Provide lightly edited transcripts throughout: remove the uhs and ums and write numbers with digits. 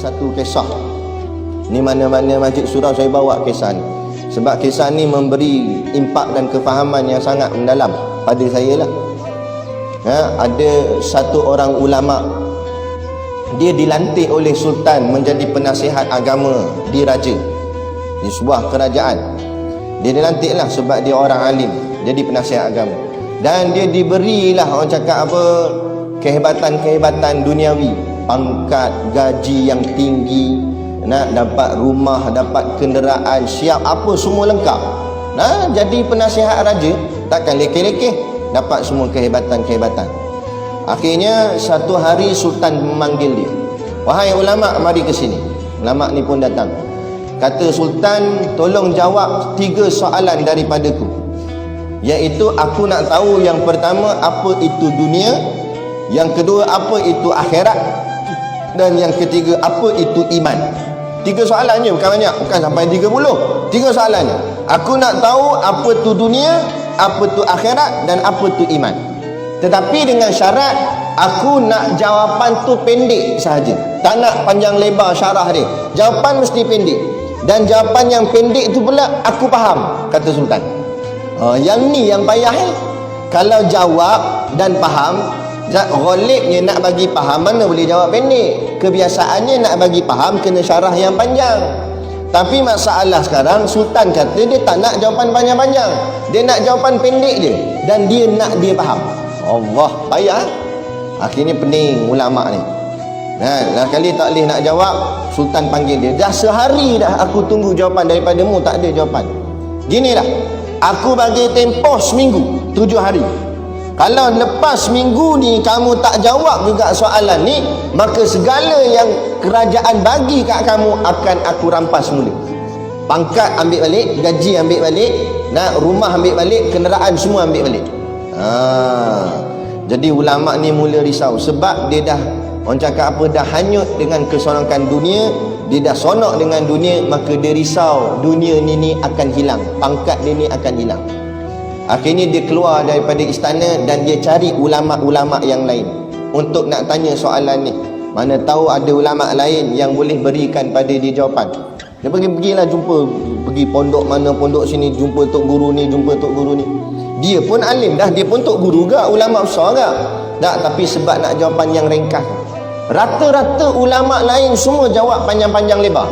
satu kisah. Ni mana-mana masjid surau saya bawa kisah ni. Sebab kisah ni memberi impak dan kefahaman yang sangat mendalam pada saya lah. Ada satu orang ulama, dia dilantik oleh sultan menjadi penasihat agama di raja, di sebuah kerajaan. Dia dilantiklah sebab dia orang alim, jadi penasihat agama. Dan dia diberilah, orang cakap apa, kehebatan-kehebatan duniawi, pangkat, gaji yang tinggi, nak dapat rumah, dapat kenderaan, siap apa semua lengkap. Jadi penasihat raja takkan lekeh-lekeh, dapat semua kehebatan-kehebatan. Akhirnya satu hari sultan memanggil dia, "Wahai ulama, mari ke sini." Ulama ni pun datang. Kata sultan, "Tolong jawab 3 soalan daripadaku. Iaitu aku nak tahu yang pertama apa itu dunia, yang kedua apa itu akhirat, dan yang ketiga apa itu iman." 3 soalannya, bukan banyak, bukan sampai 30. 3 soalannya. Aku nak tahu apa tu dunia, apa tu akhirat, dan apa tu iman. Tetapi dengan syarat aku nak jawapan tu pendek sahaja. Tak nak panjang lebar syarah dia. Jawapan mesti pendek. Dan jawapan yang pendek tu pula aku faham, kata sultan. Yang ni yang payah Kalau jawab dan faham, ghalibnya nak bagi faham mana boleh jawab pendek. Kebiasaannya nak bagi faham kena syarah yang panjang. Tapi masalah sekarang sultan kata dia tak nak jawapan panjang-panjang. Dia nak jawapan pendek je, dan dia nak dia faham. Allah, payah. Akhirnya pening ulama ni. Dah kali tak boleh nak jawab, sultan panggil dia. Dah sehari dah aku tunggu jawapan daripadamu, tak ada jawapan. Gini dah, aku bagi tempoh seminggu, 7 hari. Kalau lepas minggu ni kamu tak jawab juga soalan ni, maka segala yang kerajaan bagi kat kamu akan aku rampas mula. Pangkat ambil balik, gaji ambil balik, rumah ambil balik, kenderaan semua ambil balik. Jadi ulama ni mula risau sebab dia dah, orang cakap apa, dah hanyut dengan keseronokan dunia. Dia dah sonok dengan dunia, maka dia risau dunia ni akan hilang, pangkat dia ni akan hilang. Akhirnya dia keluar daripada istana dan dia cari ulama-ulama yang lain untuk nak tanya soalan ni. Mana tahu ada ulama lain yang boleh berikan pada dia jawapan. Dia pergilah jumpa, pergi pondok mana pondok sini, jumpa tok guru ni, jumpa tok guru ni. Dia pun alim dah, dia pun tok guru ke, ulama besar ke. Tak, tapi sebab nak jawapan yang ringkas. Rata-rata ulama lain semua jawab panjang-panjang lebar.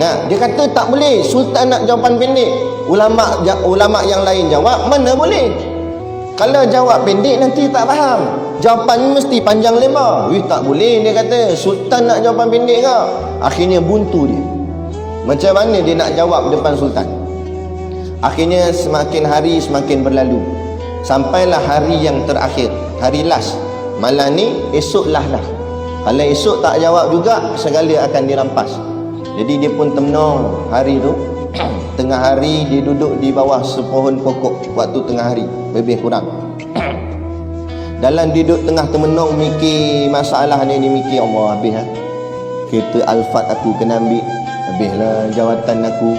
Dia kata tak boleh, sultan nak jawapan pendek. Ulama yang lain jawab, mana boleh. Kalau jawab pendek nanti tak faham. Jawapan mesti panjang lebar. Tak boleh, dia kata. Sultan nak jawapan pendek ke? Akhirnya buntu dia. Macam mana dia nak jawab depan sultan? Akhirnya semakin hari semakin berlalu. Sampailah hari yang terakhir, hari last. Malam ni, esoklah dah. Kalau esok tak jawab juga, segala akan dirampas. Jadi dia pun termenung hari tu. Tengah hari dia duduk di bawah sepohon pokok waktu tengah hari, lebih kurang. Dalam duduk tengah termenung mikir masalah ni, mikir Allah habis kereta Alphard aku kena ambil, habislah jawatan aku.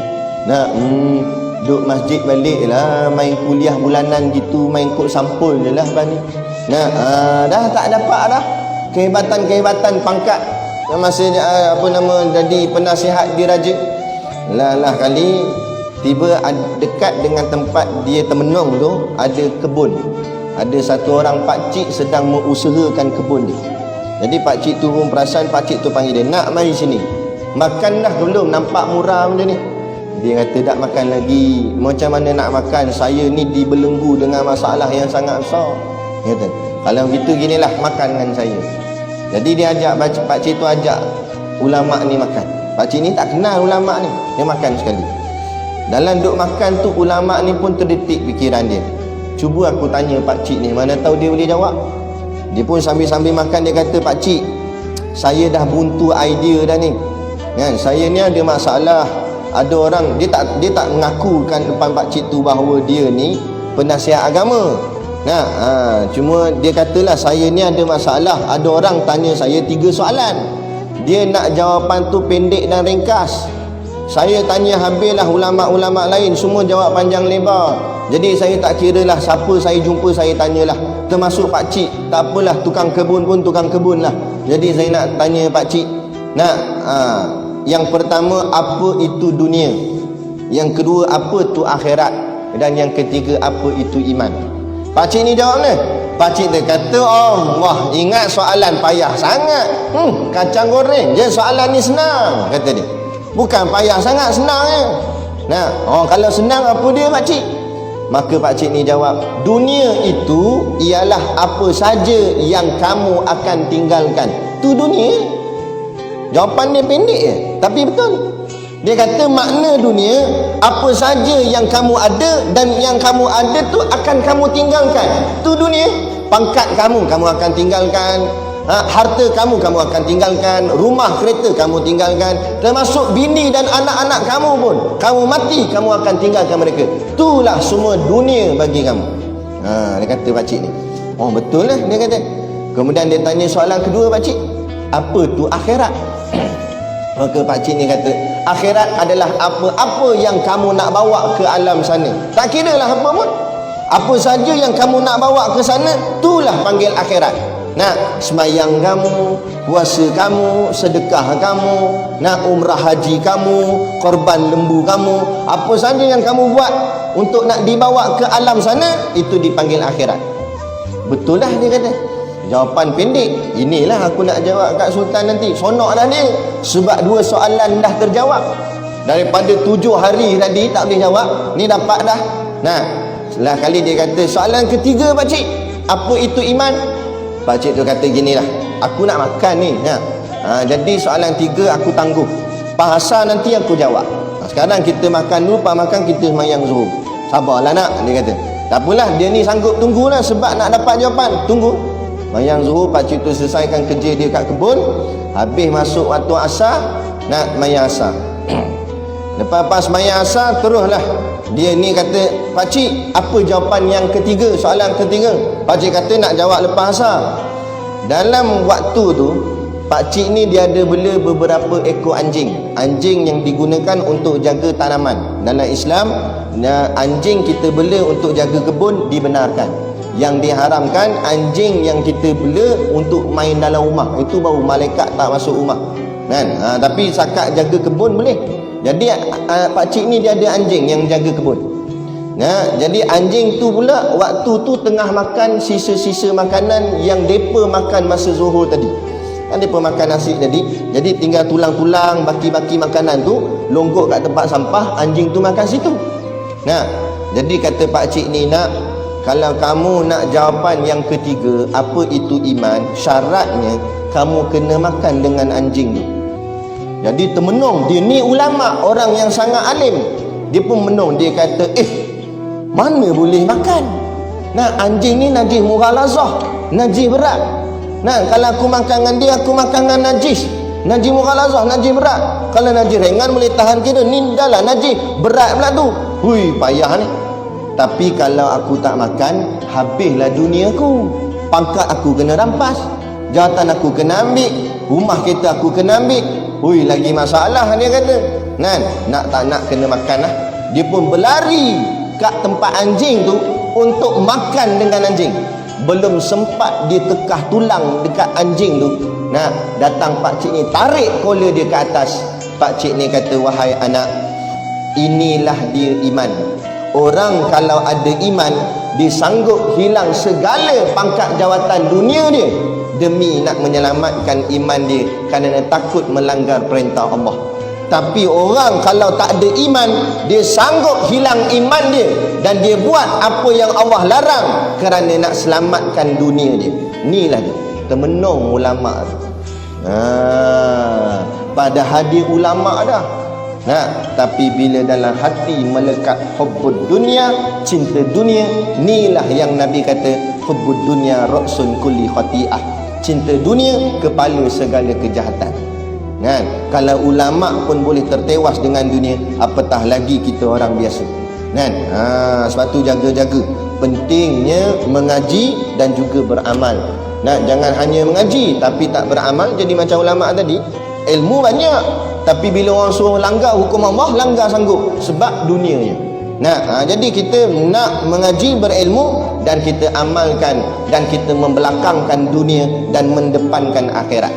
Duduk masjid balik lah, main kuliah bulanan gitu, main kod sampul je lah bani. Dah tak dapat dah kehebatan-kehebatan pangkat masa jadi penasihat di raja. Lah kali tiba dekat dengan tempat dia termenung tu ada kebun. Ada satu orang pakcik sedang mengusahakan kebun dia. Jadi pakcik tu pun perasan, pakcik tu panggil dia, "Nak mari sini. Makan dah belum? Nampak murah macam ni." Dia kata, "Tak makan lagi." "Macam mana nak makan? Saya ni dibelenggu dengan masalah yang sangat besar." Dia kata, "Kalau gitu ginilah, makan dengan saya." Jadi dia ajak, pakcik tu ajak ulama ni makan. Pakcik ni tak kenal ulama ni, dia makan sekali. Dalam duk makan tu, ulama ni pun terdetik fikiran dia. Cuba aku tanya pakcik ni, mana tahu dia boleh jawab. Dia pun sambil-sambil makan, dia kata, "Pakcik, saya dah buntu idea dah ni. Saya ni ada masalah. Ada orang, dia tak mengakukan depan pakcik tu bahawa dia ni penasihat agama. Cuma dia katalah saya ni ada masalah. Ada orang tanya saya 3 soalan. Dia nak jawapan tu pendek dan ringkas. Saya tanya habislah ulama-ulama lain, semua jawab panjang lebar. Jadi saya tak kira lah siapa saya jumpa, saya tanyalah. Termasuk pakcik, tak apalah, tukang kebun pun tukang kebun lah. Jadi saya nak tanya pakcik, Nah, yang pertama, apa itu dunia? Yang kedua, apa itu akhirat? Dan yang ketiga, apa itu iman? Pakcik ni jawab ni. Pakcik dia kata, Allah, ingat soalan payah sangat. Kacang goreng je, soalan ni senang, kata dia. Bukan payah sangat, senang je. Nah, kalau senang apa dia pakcik? Maka pakcik ni jawab, dunia itu ialah apa saja yang kamu akan tinggalkan. Tu dunia. Jawapan dia pendek je, tapi betul. Dia kata makna dunia, apa saja yang kamu ada dan yang kamu ada tu akan kamu tinggalkan. Tu dunia. Pangkat kamu akan tinggalkan, harta kamu akan tinggalkan, rumah kereta kamu tinggalkan, termasuk bini dan anak-anak kamu pun. Kamu mati, kamu akan tinggalkan mereka. Itulah semua dunia bagi kamu. Dia kata pakcik ni. Betul lah, dia kata. Kemudian dia tanya soalan kedua pakcik, apa tu akhirat? Maka pakcik ni kata, akhirat adalah apa-apa yang kamu nak bawa ke alam sana. Tak kira lah apa pun. Apa saja yang kamu nak bawa ke sana, itulah panggil akhirat. Nak semayang kamu, puasa kamu, sedekah kamu, nak umrah haji kamu, korban lembu kamu, apa saja yang kamu buat untuk nak dibawa ke alam sana, itu dipanggil akhirat. Betul lah dia kata. Jawapan pendek. Inilah aku nak jawab kat Sultan nanti. Sonok dah dia. Sebab 2 soalan dah terjawab. Daripada 7 hari tadi tak boleh jawab, ni dapat dah. Nah, setelah kali dia kata, soalan ketiga pakcik, apa itu iman? Pakcik tu kata ginilah, aku nak makan ni. Jadi soalan 3 aku tangguh. Bahasa nanti aku jawab. Sekarang kita makan dulu, makan kita semayang zuhur. Sabarlah nak, dia kata. Tak apalah, dia ni sanggup tunggulah sebab nak dapat jawapan. Tunggu. Mayang zuhur, pakcik tu selesaikan kerja dia kat kebun. Habis masuk waktu asar, nak mayang asar. Lepas mayang asar, teruslah dia ni kata, pakcik, apa jawapan yang ketiga, soalan ketiga? Pakcik kata nak jawab lepas asar. Dalam waktu tu, pakcik ni dia ada bela beberapa ekor anjing. Anjing yang digunakan untuk jaga tanaman. Dalam Islam, anjing kita bela untuk jaga kebun dibenarkan. Yang diharamkan anjing yang kita bela untuk main dalam rumah. Itu baru malaikat tak masuk rumah, kan? Tapi sakat jaga kebun boleh. Jadi pakcik ni dia ada anjing yang jaga kebun. Jadi anjing tu pula waktu tu tengah makan sisa-sisa makanan yang depa makan masa zuhur tadi. Kan depa makan nasi tadi, jadi tinggal tulang-tulang, baki-baki makanan tu longgok kat tempat sampah, anjing tu makan situ. Jadi kata pakcik ni, nak, kalau kamu nak jawapan yang ketiga, apa itu iman, syaratnya kamu kena makan dengan anjing tu. Jadi termenung, dia ni ulama, orang yang sangat alim. Dia pun menung, dia kata, mana boleh makan? Anjing ni najis mughalazah, najis berat. Kalau aku makan dengan dia, aku makan dengan najis. Najis mughalazah, najis berat. Kalau najis ringan boleh tahan kira, ni dah lah najis berat pula tu. Hui, payah ni. Tapi kalau aku tak makan, habislah duniaku. Pangkat aku kena rampas, jawatan aku kena ambil, rumah kita aku kena ambil. Hui, lagi masalah dia kata. Nak tak nak kena makan lah. Dia pun berlari kat tempat anjing tu untuk makan dengan anjing. Belum sempat dia tekah tulang dekat anjing tu, datang pakcik ni tarik kola dia ke atas. Pakcik ni kata, wahai anak, inilah dia iman. Orang kalau ada iman, dia sanggup hilang segala pangkat jawatan dunia dia demi nak menyelamatkan iman dia, kerana takut melanggar perintah Allah. Tapi orang kalau tak ada iman, dia sanggup hilang iman dia dan dia buat apa yang Allah larang kerana nak selamatkan dunia dia. Inilah dia, termenung ulama tu. Pada hadir ulama dah. Tapi bila dalam hati melekat hubbud dunia, cinta dunia, inilah yang Nabi kata, hubbud dunia ra'sun kulli khati'ah. Cinta dunia kepala segala kejahatan. Kalau ulama pun boleh tertewas dengan dunia, apatah lagi kita orang biasa. Sebab tu jaga-jaga. Pentingnya mengaji dan juga beramal. Jangan hanya mengaji tapi tak beramal, jadi macam ulama tadi. Ilmu banyak, tapi bila orang suruh langgar hukum Allah, langgar sanggup sebab dunianya. Jadi kita nak mengaji, berilmu, dan kita amalkan, dan kita membelakangkan dunia dan mendepankan akhirat.